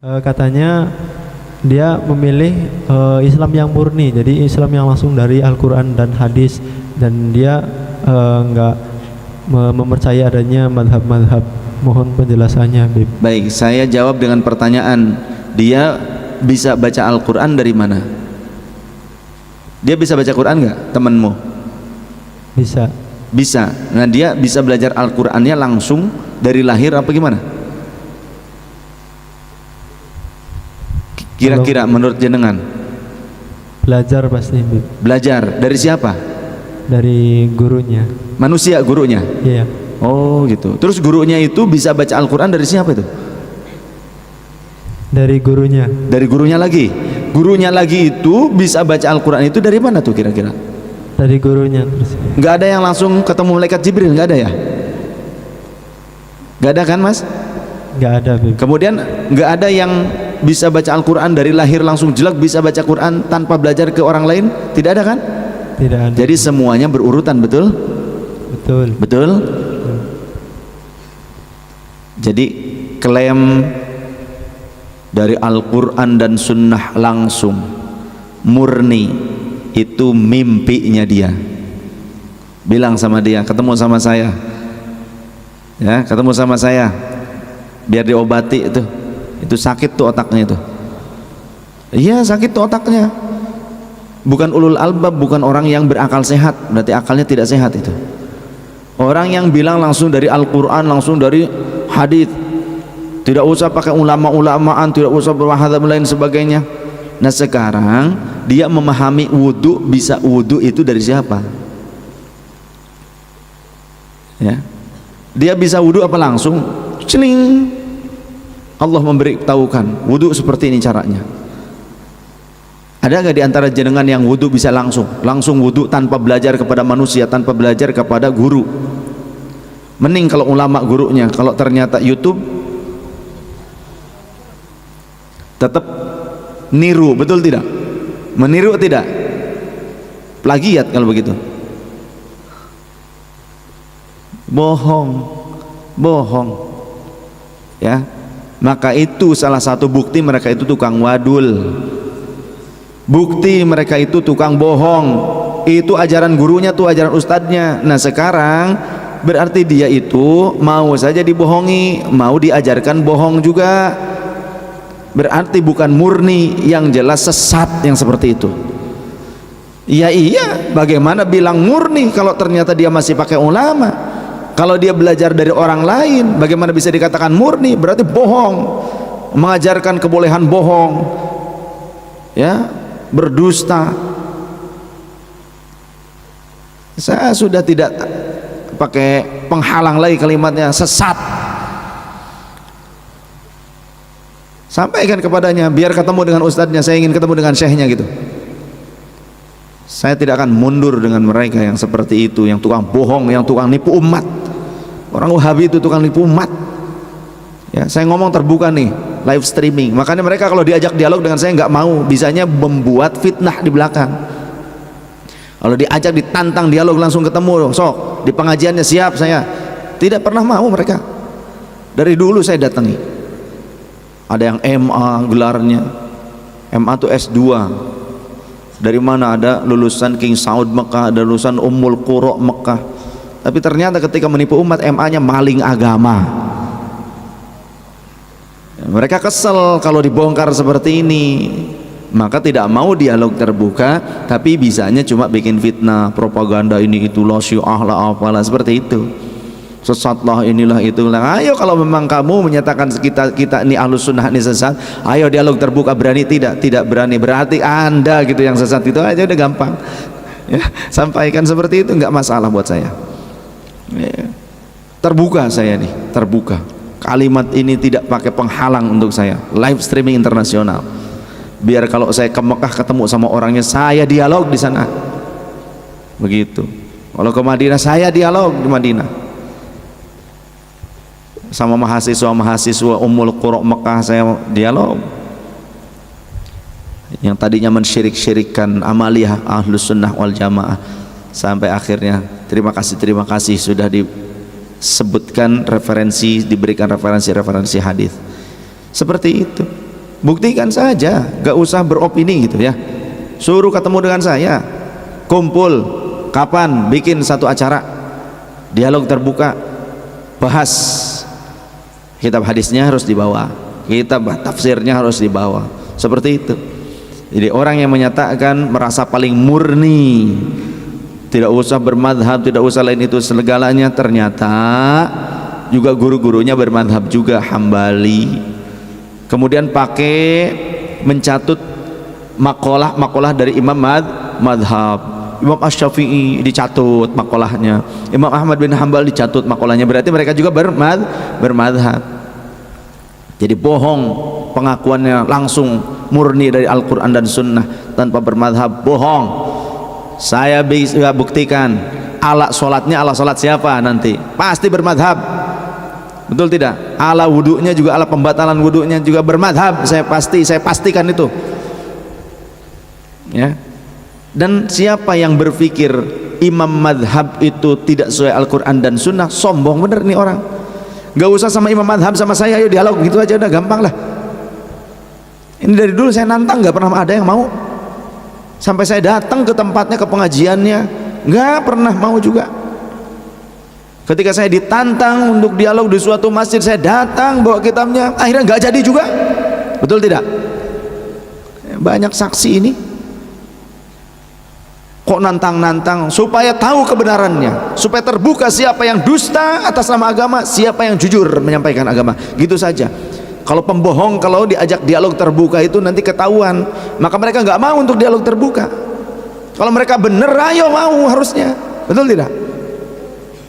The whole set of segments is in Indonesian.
Katanya dia memilih Islam yang murni, jadi Islam yang langsung dari Al-Quran dan hadis, dan dia nggak mempercayai adanya madhab-madhab. Mohon penjelasannya, Bib. Baik, saya jawab dengan pertanyaan. Dia bisa baca Al-Quran dari mana? Dia bisa baca Quran nggak, temanmu? Bisa. Bisa. Nah, dia bisa belajar Al-Qurannya langsung dari lahir apa gimana? Kira-kira menurut jenengan? Belajar pasti, Bib. Belajar dari siapa? Dari gurunya. Manusia gurunya? Iya. Oh gitu. Terus gurunya itu bisa baca Al-Quran dari siapa itu? Dari gurunya. Dari gurunya lagi? Gurunya lagi itu bisa baca Al-Quran itu dari mana tuh kira-kira? Dari gurunya terus. Nggak ada yang langsung ketemu malaikat Jibril, nggak ada ya? Nggak ada kan, Mas? Nggak ada, Bib. Kemudian nggak ada yang bisa baca Al-Quran dari lahir langsung jelek bisa baca Quran tanpa belajar ke orang lain? Tidak ada kan? Tidak ada. Jadi semuanya berurutan, betul? Betul. Betul? Jadi klaim dari Al-Quran dan Sunnah langsung murni itu mimpinya dia. Bilang sama dia, ketemu sama saya ya, ketemu sama saya biar diobati itu sakit tuh otaknya itu. Iya, sakit tuh otaknya. Bukan ulul albab, bukan orang yang berakal sehat, berarti akalnya tidak sehat itu. Orang yang bilang langsung dari Al-Quran, langsung dari hadis, tidak usah pakai ulama-ulamaan, tidak usah berwahada lain sebagainya. Nah sekarang dia memahami wudhu, bisa wudhu itu dari siapa? Ya, dia bisa wudhu apa langsung? Celing, Allah memberitahukan wudhu seperti ini caranya. Ada nggak di antara jenengan yang wudhu bisa langsung wudhu tanpa belajar kepada manusia, tanpa belajar kepada guru? Mending kalau ulama gurunya. Kalau ternyata YouTube tetap niru, betul tidak? Meniru tidak? Plagiat kalau begitu. Bohong ya. Maka itu salah satu bukti mereka itu tukang wadul, bukti mereka itu tukang bohong. Itu ajaran gurunya tuh, ajaran ustadznya. Nah sekarang berarti dia itu mau saja dibohongi, mau diajarkan bohong juga. Berarti bukan murni, yang jelas sesat yang seperti itu. Iya, bagaimana bilang murni kalau ternyata dia masih pakai ulama? Kalau dia belajar dari orang lain, bagaimana bisa dikatakan murni? Berarti bohong, mengajarkan kebolehan bohong, ya, berdusta. Saya sudah tidak pakai penghalang lagi kalimatnya, sesat. Sampaikan kepadanya, biar ketemu dengan ustadznya. Saya ingin ketemu dengan syekhnya gitu. Saya tidak akan mundur dengan mereka yang seperti itu, yang tukang bohong, yang tukang nipu umat. Orang Wahabi itu tukang nipu umat ya. Saya ngomong terbuka nih, live streaming. Makanya mereka kalau diajak dialog dengan saya nggak mau, bisanya membuat fitnah di belakang. Kalau diajak ditantang dialog langsung ketemu, sok di pengajiannya siap saya. Tidak pernah mau mereka. Dari dulu saya datangi. Ada yang MA gelarnya, MA tuh S2. Dari mana? Ada lulusan King Saud Mekah, ada lulusan Ummul Qura Mekah. Tapi ternyata ketika menipu umat, MA-nya maling agama. Mereka kesel kalau dibongkar seperti ini. Maka tidak mau dialog terbuka, tapi bisanya cuma bikin fitnah, propaganda ini itulah, syiah lah, apalah, seperti itu. Sesatlah inilah itulah. Ayo kalau memang kamu menyatakan kita ini ahlus sunnah ini sesat, ayo dialog terbuka. Berani tidak? Tidak berani. Berarti anda gitu yang sesat. Itu aja udah gampang ya, sampaikan seperti itu, nggak masalah buat saya ya. Terbuka saya nih, terbuka. Kalimat ini tidak pakai penghalang untuk saya. Live streaming internasional. Biar kalau saya ke Mekah ketemu sama orangnya, saya dialog di sana. Begitu. Kalau ke Madinah, saya dialog di Madinah. Sama mahasiswa Ummul Qura Mekah saya dialog. Yang tadinya mensyirik-syirikkan amaliyah Ahlus Sunnah wal Jamaah, sampai akhirnya terima kasih sudah disebutkan referensi, diberikan referensi hadis. Seperti itu. Buktikan saja, gak usah beropini gitu ya. Suruh ketemu dengan saya, kumpul, kapan bikin satu acara, dialog terbuka, bahas. Kitab hadisnya harus dibawa, kitab tafsirnya harus dibawa, seperti itu. Jadi orang yang menyatakan merasa paling murni, tidak usah bermadhab, tidak usah lain itu segalanya, ternyata juga guru-gurunya bermadhab juga Hambali. Kemudian pakai mencatut makalah dari imam madhab. Imam Asy-Syafi'i dicatut makalahnya, Imam Ahmad bin Hambal dicatut makalahnya, berarti mereka juga bermadhab. Jadi bohong pengakuannya, langsung murni dari Al-Quran dan Sunnah tanpa bermadhab, bohong. Saya bisa buktikan ala sholatnya, ala sholat siapa nanti pasti bermadhab, betul tidak? Ala wudunya juga, ala pembatalan wudunya juga bermadhab, saya pastikan itu ya. Dan siapa yang berpikir imam madhab itu tidak sesuai Al-Quran dan Sunnah, sombong bener nih orang. Gak usah sama imam madhab, sama saya ayo dialog gitu aja, udah gampang lah. Ini dari dulu saya nantang, gak pernah ada yang mau. Sampai saya datang ke tempatnya, ke pengajiannya, gak pernah mau juga. Ketika saya ditantang untuk dialog di suatu masjid, saya datang bawa kitabnya, akhirnya gak jadi juga. Betul tidak? Banyak saksi ini. Kok nantang-nantang supaya tahu kebenarannya, supaya terbuka siapa yang dusta atas nama agama, siapa yang jujur menyampaikan agama, gitu saja. Kalau pembohong, kalau diajak dialog terbuka itu nanti ketahuan, maka mereka nggak mau untuk dialog terbuka. Kalau mereka bener, ayo mau harusnya, betul tidak?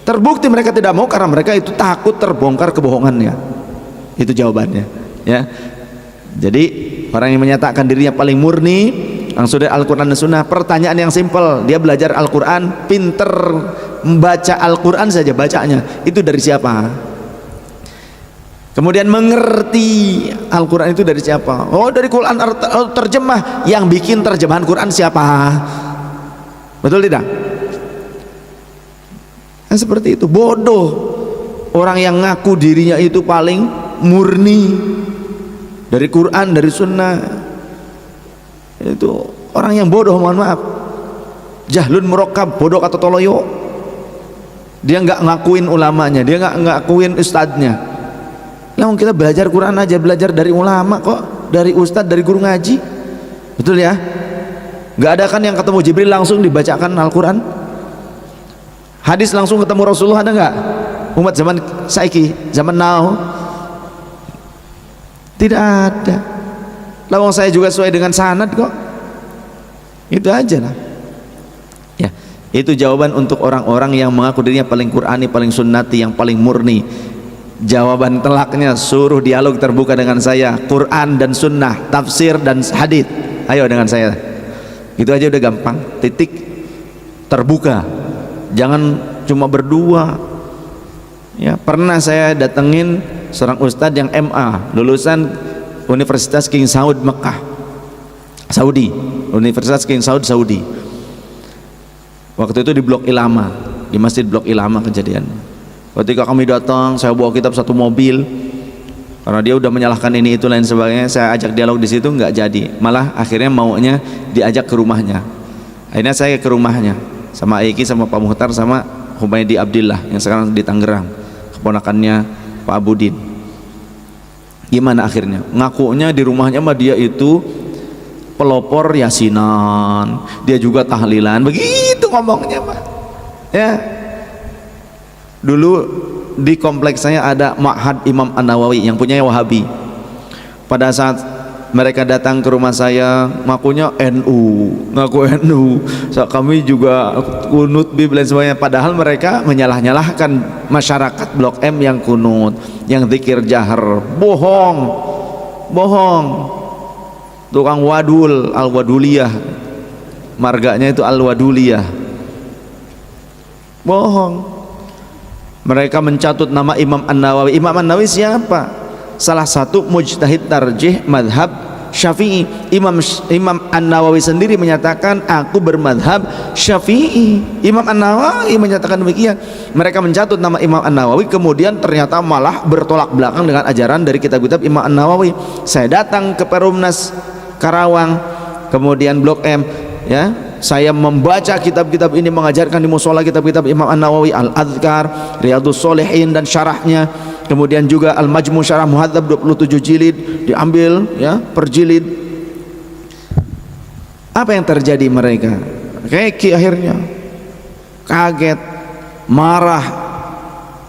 Terbukti mereka tidak mau karena mereka itu takut terbongkar kebohongannya. Itu jawabannya ya. Jadi orang yang menyatakan dirinya paling murni langsung dari Al-Quran dan Sunnah, pertanyaan yang simpel, dia belajar Al-Quran, pinter membaca Al-Quran saja bacanya, itu dari siapa? Kemudian mengerti Al-Quran itu dari siapa? Oh, dari Quran terjemah. Yang bikin terjemahan Quran siapa? Betul tidak? Nah, seperti itu. Bodoh orang yang ngaku dirinya itu paling murni dari Quran, dari Sunnah. Itu orang yang bodoh, mohon maaf. Jahlun murakkab, bodoh atau toloyo. Dia nggak ngakuin ulamanya, dia nggak ngakuin ustadznya. Nah, kita belajar Quran aja, belajar dari ulama kok, dari ustadz, dari guru ngaji, betul ya? Nggak ada kan yang ketemu Jibril langsung dibacakan Al-Quran? Hadis langsung ketemu Rasulullah ada nggak? Umat zaman saiki, zaman now, tidak ada. Lawang saya juga sesuai dengan sanad kok. Itu aja lah. Ya, itu jawaban untuk orang-orang yang mengaku dirinya paling Qurani, paling sunnati, yang paling murni. Jawaban telaknya, suruh dialog terbuka dengan saya, Quran dan Sunnah, tafsir dan hadits. Ayo dengan saya. Itu aja udah gampang. Titik, terbuka. Jangan cuma berdua. Ya, pernah saya datengin seorang ustadz yang MA, lulusan Universitas King Saud Mekah, Saudi. Universitas King Saud Saudi. Waktu itu di Blok Ilama, di Masjid Blok Ilama kejadiannya. Ketika kami datang, saya bawa kitab satu mobil, karena dia udah menyalahkan ini itu lain sebagainya. Saya ajak dialog di situ nggak jadi, malah akhirnya maunya diajak ke rumahnya. Akhirnya saya ke rumahnya sama Aiki, sama Pak Muhtar, sama Humaydi Abdillah yang sekarang di Tangerang, keponakannya Pak Abudin. Gimana akhirnya? Ngakunya di rumahnya mah dia itu pelopor yasinan, dia juga tahlilan, begitu ngomongnya mah. Ya. Dulu di kompleks saya ada Ma'had Imam An-Nawawi yang punya Wahabi. Pada saat mereka datang ke rumah saya, ngakunya ngaku NU. So, kami juga kunut bib dan sebagainya. Padahal mereka menyalah-nyalahkan masyarakat Blok M yang kunut, yang zikir jahar. Bohong, bohong. Tukang wadul, al-waduliyah, marganya itu al-waduliyah. Bohong. Mereka mencatut nama Imam An-Nawawi. Imam An-Nawawi siapa? Salah satu mujtahid tarjih madhab Syafi'i. Imam An-Nawawi sendiri menyatakan aku bermadhab Syafi'i. Imam An-Nawawi menyatakan demikian. Mereka mencatut nama Imam An-Nawawi, kemudian ternyata malah bertolak belakang dengan ajaran dari kitab-kitab Imam An-Nawawi. Saya datang ke Perumnas Karawang, kemudian Blok M, ya, saya membaca kitab-kitab ini, mengajarkan di musola kitab-kitab Imam An-Nawawi, Al-Adhkar, Riyadhus Shalihin dan syarahnya, kemudian juga Al-Majmu' Syarah Muhadzab 27 jilid diambil, ya, per jilid. Apa yang terjadi mereka? Keki akhirnya kaget, marah,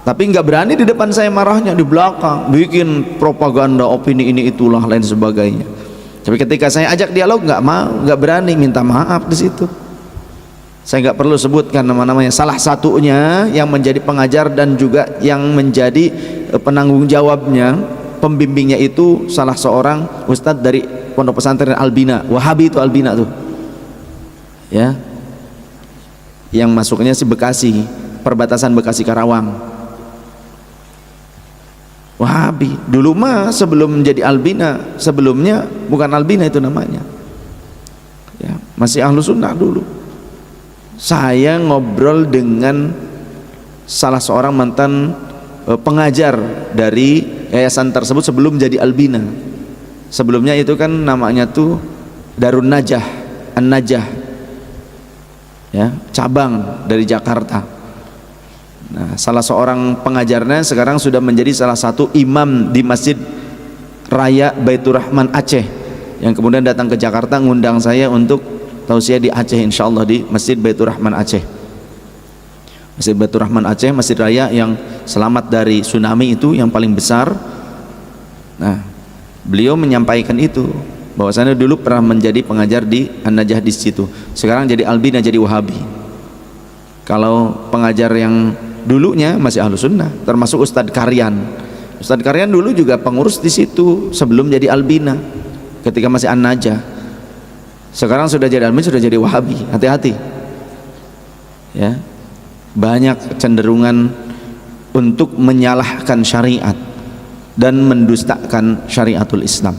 tapi nggak berani di depan saya marahnya, di belakang bikin propaganda opini ini itulah lain sebagainya. Tapi ketika saya ajak dialog nggak mau, nggak berani, minta maaf di situ. Saya nggak perlu sebutkan nama-namanya. Salah satunya yang menjadi pengajar dan juga yang menjadi penanggung jawabnya, pembimbingnya itu salah seorang ustadz dari pondok pesantren Albina, Wahabi itu Albina tuh, ya, yang masuknya si Bekasi, perbatasan Bekasi Karawang. Wahabi dulu mah sebelum menjadi Albina, sebelumnya bukan Albina itu namanya, ya, masih Ahlu Sunnah dulu. Saya ngobrol dengan salah seorang mantan pengajar dari yayasan tersebut sebelum jadi Albina. Sebelumnya itu kan namanya tuh Darun Najah, An-Najah, ya, cabang dari Jakarta. Nah, salah seorang pengajarnya sekarang sudah menjadi salah satu imam di Masjid Raya Baitur Rahman Aceh, yang kemudian datang ke Jakarta ngundang saya untuk tausiah di Aceh, insyaallah di Masjid Baitur Rahman Aceh. Masjid Baitur Rahman Aceh, masjid raya yang selamat dari tsunami itu, yang paling besar. Nah, beliau menyampaikan itu, bahwasanya dulu pernah menjadi pengajar di An-Najah di situ, sekarang jadi Albina, jadi Wahabi. Kalau pengajar yang dulunya masih Ahlu Sunnah, termasuk Ustadz Karyan. Ustadz Karyan dulu juga pengurus di situ sebelum jadi Albina, ketika masih An-Najah. Sekarang sudah jadi Albina, sudah jadi Wahabi. Hati-hati, ya, banyak kecenderungan untuk menyalahkan syariat dan mendustakan syariatul Islam.